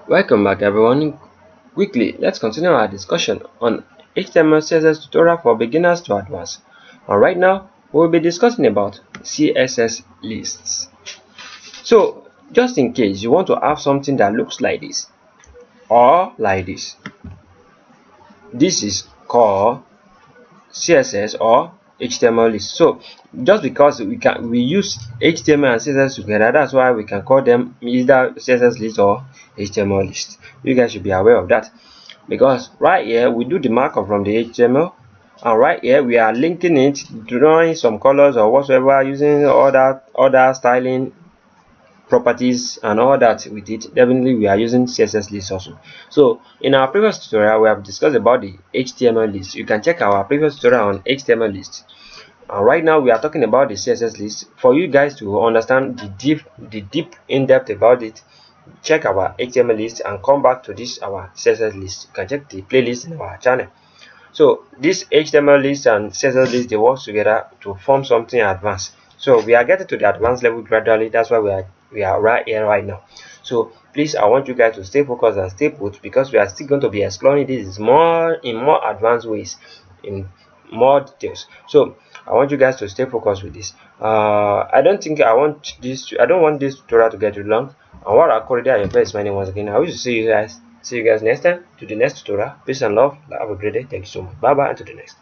Welcome back everyone. Quickly, let's continue our discussion on HTML CSS tutorial for beginners to advanced. And right now, we'll be discussing about CSS lists. So, just in case you want to have something that looks like this or like this is called CSS or HTML list. So just because we use HTML and CSS together, that's why we can call them either CSS list or HTML list. You guys should be aware of that, because right here we do the markup from the HTML, and right here we are linking it, drawing some colors or whatsoever, using other styling properties and all that with it. Definitely we are using CSS list also. So in our previous tutorial we have discussed about the HTML list. You can check our previous tutorial on HTML list. Right now we are talking about the CSS list. For you guys to understand the deep in-depth about it, check our HTML list and come back to this our CSS list. You can check the playlist in our channel. So this HTML list and CSS list, they work together to form something advanced. So we are getting to the advanced level gradually. That's why we are right here right now. So please, I want you guys to stay focused and stay put, because we are still going to be exploring this more in more advanced ways, in more details. So I want you guys to stay focused with this. I don't want this tutorial to get too long. Anwar akorede ayofe is my name once again. I wish to see you guys next time to the next tutorial. Peace and love. Have a great day. Thank you so much. Bye bye, and to the next.